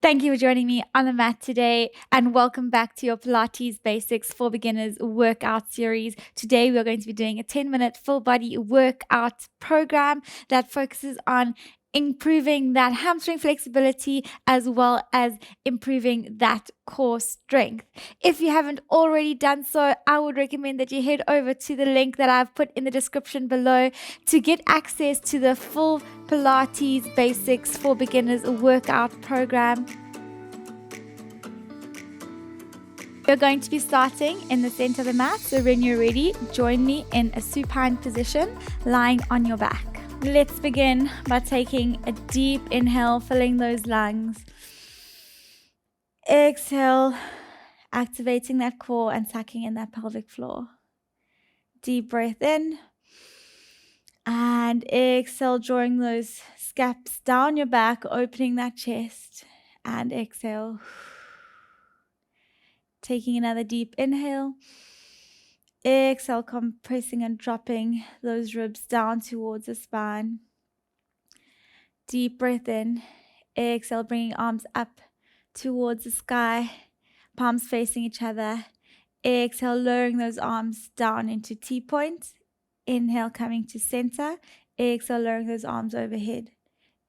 Thank you for joining me on the mat today, and welcome back to your Pilates Basics for Beginners workout series. Today, we are going to be doing a 10-minute full body workout program that focuses on improving that hamstring flexibility as well as improving that core strength. If you haven't already done so, I would recommend that you head over to the link that I've put in the description below to get access to the full Pilates Basics for Beginners workout program. You're going to be starting in the center of the mat, so when you're ready, join me in a supine position, lying on your back. Let's begin by taking a deep inhale, filling those lungs. Exhale, activating that core and sucking in that pelvic floor. Deep breath in. And exhale, drawing those scaps down your back, opening that chest. And exhale. Taking another deep inhale. Exhale, compressing and dropping those ribs down towards the spine. Deep breath in. Exhale, bringing arms up towards the sky. Palms facing each other. Exhale, lowering those arms down into T-point. Inhale, coming to center. Exhale, lowering those arms overhead.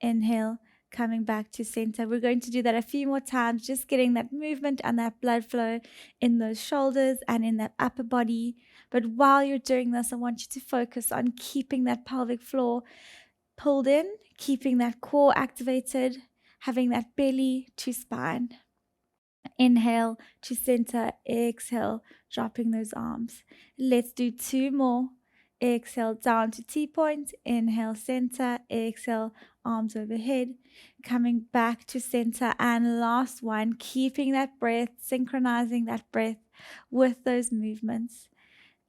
Inhale, coming back to center. We're going to do that a few more times, just getting that movement and that blood flow in those shoulders and in that upper body. But while you're doing this, I want you to focus on keeping that pelvic floor pulled in, keeping that core activated, having that belly to spine. Inhale to center, exhale, dropping those arms. Let's do two more. Exhale down to T-point, inhale center, exhale arms overhead, coming back to center, and last one, keeping that breath, synchronizing that breath with those movements,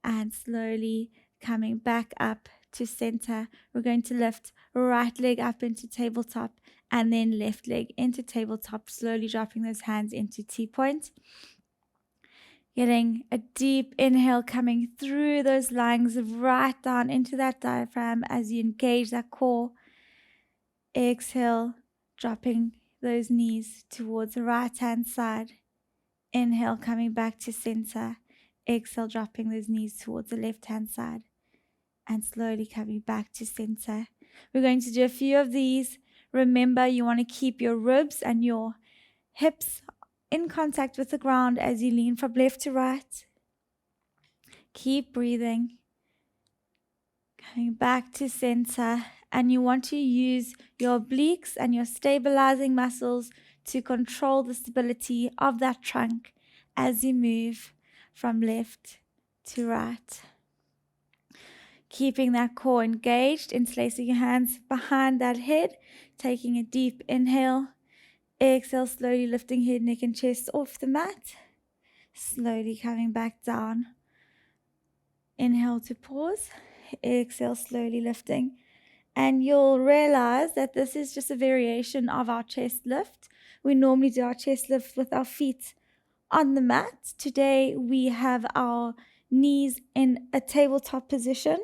and slowly coming back up to center. We're going to lift right leg up into tabletop and then left leg into tabletop, slowly dropping those hands into T-point. Getting a deep inhale coming through those lungs right down into that diaphragm as you engage that core. Exhale, dropping those knees towards the right hand side. Inhale, coming back to center. Exhale, dropping those knees towards the left hand side. And slowly coming back to center. We're going to do a few of these. Remember, you want to keep your ribs and your hips in contact with the ground as you lean from left to right. Keep breathing. Coming back to center. And you want to use your obliques and your stabilizing muscles to control the stability of that trunk as you move from left to right. Keeping that core engaged, interlacing your hands behind that head, taking a deep inhale. Exhale, slowly lifting head, neck, and chest off the mat. Slowly coming back down. Inhale to pause. Exhale, slowly lifting. And you'll realize that this is just a variation of our chest lift. We normally do our chest lift with our feet on the mat. Today, we have our knees in a tabletop position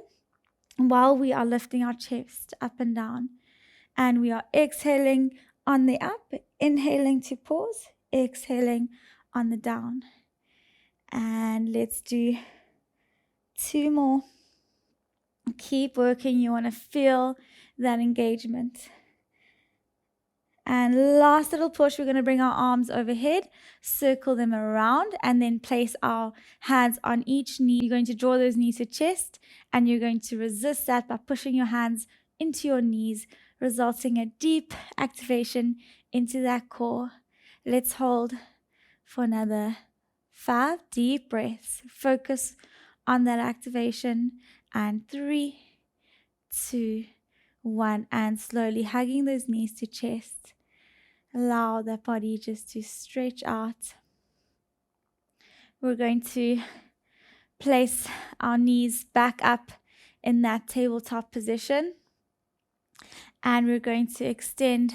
while we are lifting our chest up and down. And we are exhaling on the up, inhaling to pause, exhaling on the down. And let's do two more. Keep working. You want to feel that engagement. And last little push, we're going to bring our arms overhead, circle them around, and then place our hands on each knee. You're going to draw those knees to chest, and you're going to resist that by pushing your hands into your knees, resulting in a deep activation into that core. Let's hold for another 5 deep breaths. Focus on that activation. And 3, 2, 1. And slowly hugging those knees to chest. Allow that body just to stretch out. We're going to place our knees back up in that tabletop position. And we're going to extend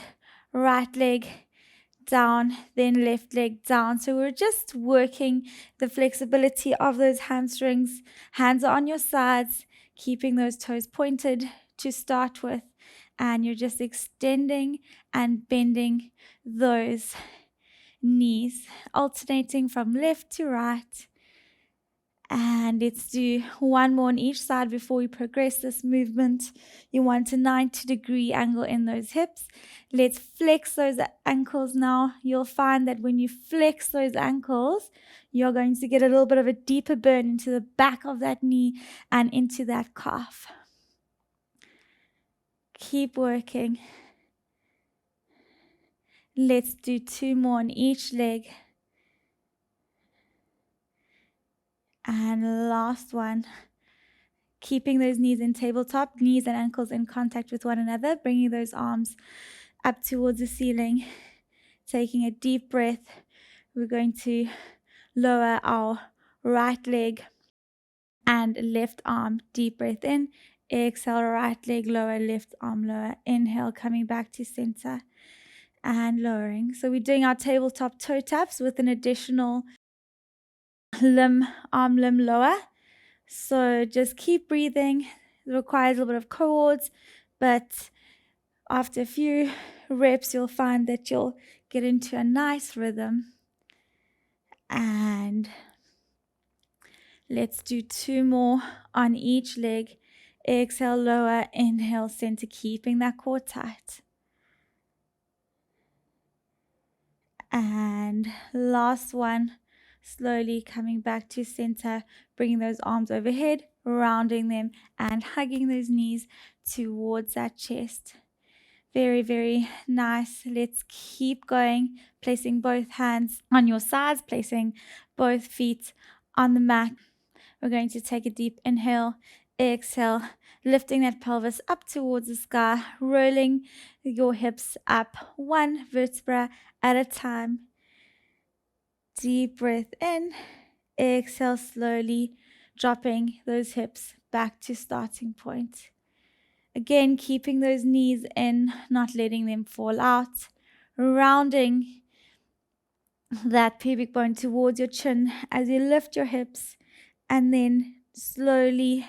right leg down, then left leg down. So we're just working the flexibility of those hamstrings. Hands are on your sides, keeping those toes pointed to start with. And you're just extending and bending those knees, alternating from left to right. And let's do one more on each side before we progress this movement. You want a 90-degree angle in those hips. Let's flex those ankles now. You'll find that when you flex those ankles, you're going to get a little bit of a deeper burn into the back of that knee and into that calf. Keep working. Let's do 2 more on each leg. And last one. Keeping those knees in tabletop, knees and ankles in contact with one another, bringing those arms up towards the ceiling. Taking a deep breath. We're going to lower our right leg and left arm. Deep breath in. Exhale, right leg lower, left arm lower. Inhale, coming back to center and lowering. So we're doing our tabletop toe taps with an additional arm limb lower. So just keep breathing. It requires a little bit of cohorts, but after a few reps, you'll find that you'll get into a nice rhythm. And let's do 2 more on each leg. Exhale, lower, inhale, center, keeping that core tight. And last one, slowly coming back to center, bringing those arms overhead, rounding them, and hugging those knees towards that chest. Very, very nice. Let's keep going, placing both hands on your sides, placing both feet on the mat. We're going to take a deep inhale, exhale, lifting that pelvis up towards the sky, rolling your hips up one vertebra at a time. Deep breath in, exhale slowly, dropping those hips back to starting point. Again, keeping those knees in, not letting them fall out, rounding that pubic bone towards your chin as you lift your hips, and then slowly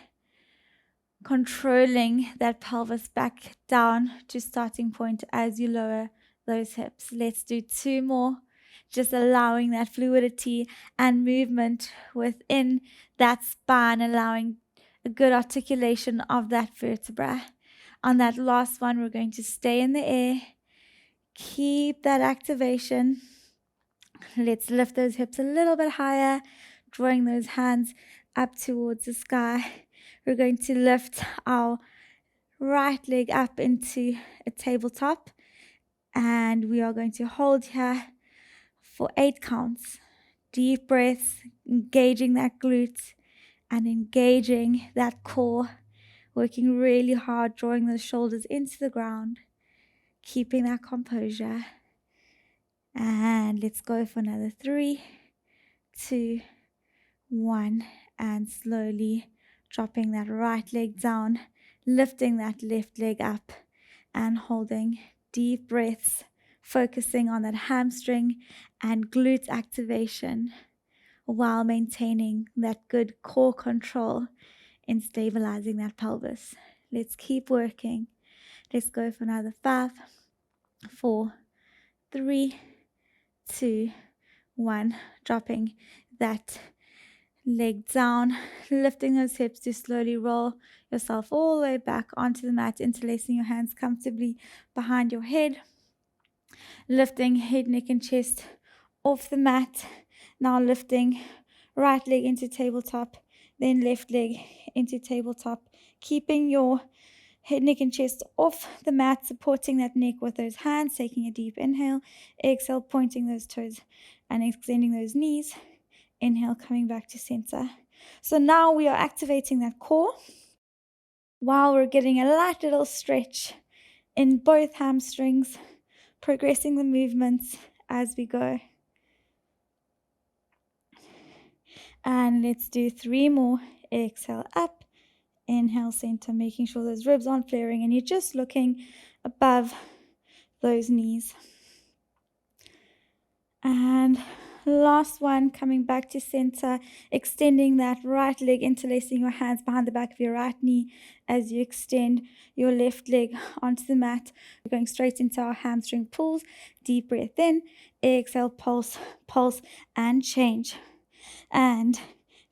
controlling that pelvis back down to starting point as you lower those hips. Let's do 2 more, just allowing that fluidity and movement within that spine, allowing a good articulation of that vertebra. On that last one, we're going to stay in the air, keep that activation. Let's lift those hips a little bit higher, drawing those hands up towards the sky. We're going to lift our right leg up into a tabletop, and we are going to hold here for 8 counts. Deep breaths, engaging that glute and engaging that core, working really hard, drawing those shoulders into the ground, keeping that composure. And let's go for another 3, 2, 1, and slowly dropping that right leg down, lifting that left leg up and holding deep breaths, focusing on that hamstring and glute activation while maintaining that good core control in stabilizing that pelvis. Let's keep working. Let's go for another 5, 4, 3, 2, 1. Dropping that leg down, lifting those hips to slowly roll yourself all the way back onto the mat, interlacing your hands comfortably behind your head, lifting head, neck, and chest off the mat. Now lifting right leg into tabletop, then left leg into tabletop, keeping your head, neck, and chest off the mat, supporting that neck with those hands, taking a deep inhale, exhale, pointing those toes and extending those knees. Inhale, coming back to center. So now we are activating that core while we're getting a light little stretch in both hamstrings, progressing the movements as we go. And let's do 3 more. Exhale up, inhale center, making sure those ribs aren't flaring and you're just looking above those knees. And Last one, coming back to center, extending that right leg, interlacing your hands behind the back of your right knee as you extend your left leg onto the mat. We're going straight into our hamstring pulls. Deep breath in, exhale, pulse, pulse, and change. And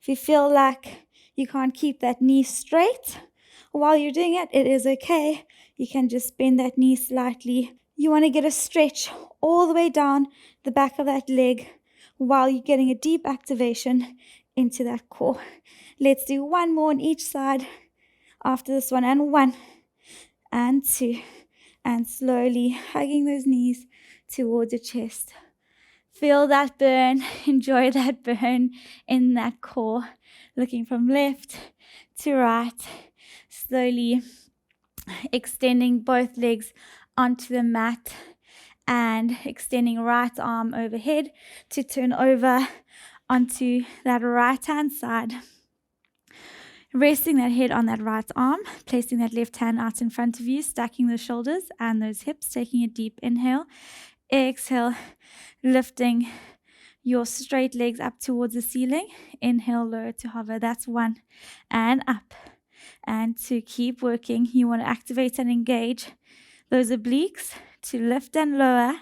if you feel like you can't keep that knee straight while you're doing it, it is okay. You can just bend that knee slightly. You want to get a stretch all the way down the back of that leg while you're getting a deep activation into that core. Let's do one more on each side after this one. And 1 and 2. And slowly hugging those knees towards your chest. Feel that burn. Enjoy that burn in that core. Looking from left to right. Slowly extending both legs onto the mat and extending right arm overhead to turn over onto that right hand side. Resting that head on that right arm, placing that left hand out in front of you, stacking those shoulders and those hips, taking a deep inhale. Exhale, lifting your straight legs up towards the ceiling. Inhale, lower to hover. That's 1. And up. And 2. Keep working. You want to activate and engage those obliques to lift and lower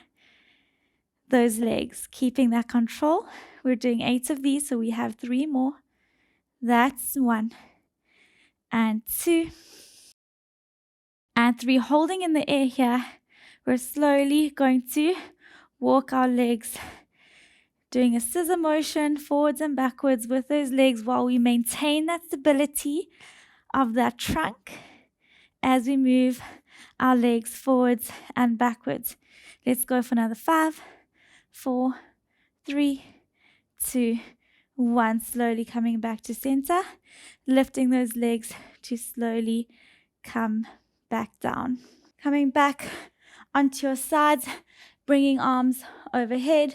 those legs, keeping that control. We're doing 8 of these, so we have 3 more. That's 1 and 2 and 3. Holding in the air here. We're slowly going to walk our legs, doing a scissor motion forwards and backwards with those legs while we maintain that stability of that trunk as we move our legs forwards and backwards. Let's go for another 5, 4, 3, 2, 1. Slowly coming back to center, lifting those legs to slowly come back down. Coming back onto your sides, bringing arms overhead.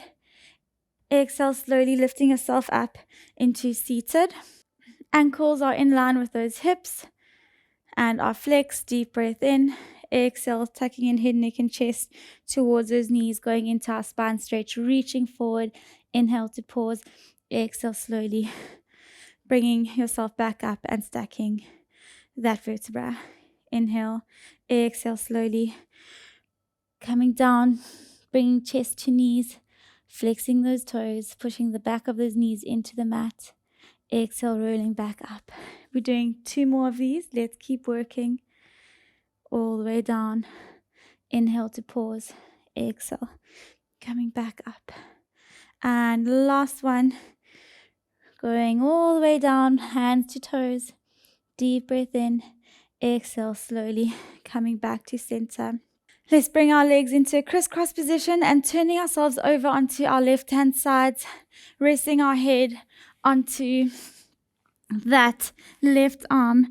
Exhale, slowly lifting yourself up into seated. Ankles are in line with those hips and are flexed. Deep breath in. Exhale, tucking in head, neck, and chest towards those knees, going into our spine stretch, reaching forward. Inhale to pause. Exhale, slowly bringing yourself back up and stacking that vertebra. Inhale, exhale, slowly coming down, bringing chest to knees, flexing those toes, pushing the back of those knees into the mat. Exhale, rolling back up. We're doing 2 more of these. Let's keep working all the way down. Inhale to pause. Exhale, coming back up. And last one, going all the way down, hands to toes. Deep breath in. Exhale, slowly coming back to center. Let's bring our legs into a crisscross position and turning ourselves over onto our left-hand sides, resting our head onto that left arm,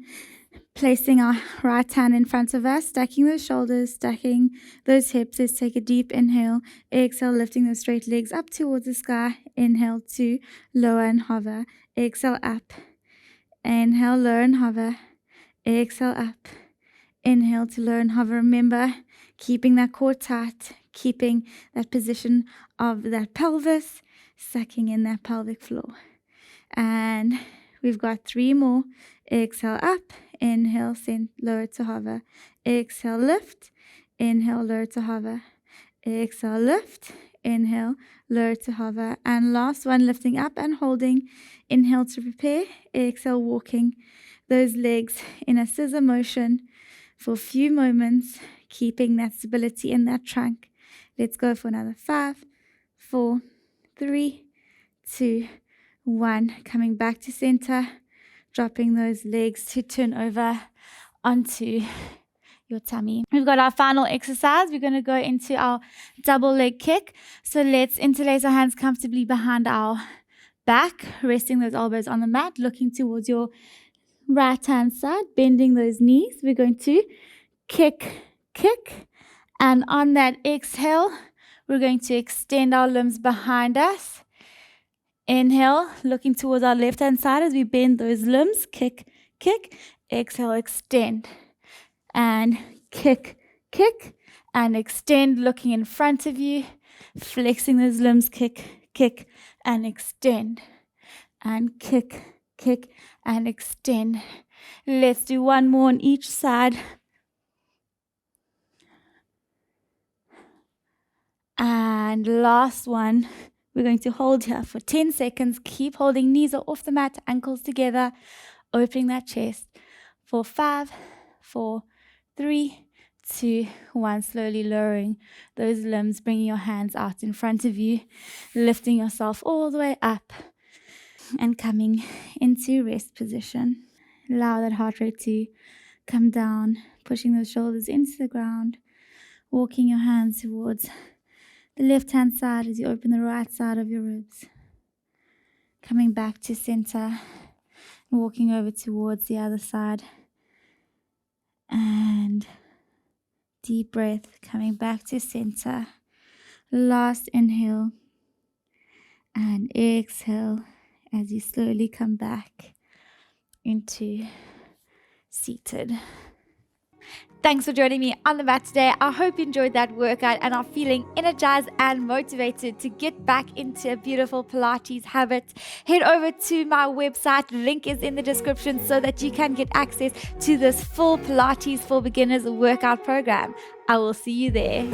placing our right hand in front of us, stacking those shoulders, stacking those hips. Let's take a deep inhale. Exhale, lifting those straight legs up towards the sky. Inhale to lower and hover. Exhale, up. Inhale, lower and hover. Exhale, up. Inhale to lower and hover. Remember, keeping that core tight, keeping that position of that pelvis, sucking in that pelvic floor. And we've got 3 more. Exhale, up. Inhale, send, lower to hover. Exhale, lift. Inhale, lower to hover. Exhale, lift. Inhale, lower to hover. And last one, lifting up and holding. Inhale to prepare. Exhale, walking those legs in a scissor motion for a few moments, keeping that stability in that trunk. Let's go for another 5, 4, 3, 2, 1. Coming back to center, dropping those legs to turn over onto your tummy. We've got our final exercise. We're going to go into our double leg kick. So let's interlace our hands comfortably behind our back, resting those elbows on the mat, looking towards your right hand side, bending those knees. We're going to kick, and on that exhale, we're going to extend our limbs behind us. Inhale, looking towards our left hand side as we bend those limbs. Kick. Exhale, extend. And kick, and extend, looking in front of you, flexing those limbs. Kick. kick, and extend. And kick, kick, and extend. Let's do one more on each side. And last one, we're going to hold here for 10 seconds. Keep holding, knees are off the mat, ankles together, opening that chest for 5, 4, 3, 2, 1. Slowly lowering those limbs, bringing your hands out in front of you, lifting yourself all the way up and coming into rest position. Allow that heart rate to come down, pushing those shoulders into the ground, walking your hands towards the left-hand side as you open the right side of your ribs. Coming back to center, walking over towards the other side. And deep breath, coming back to center. Last inhale. And exhale as you slowly come back into seated. Thanks for joining me on the mat today. I hope you enjoyed that workout and are feeling energized and motivated to get back into a beautiful Pilates habit. Head over to my website. Link is in the description so that you can get access to this full Pilates for beginners workout program. I will see you there.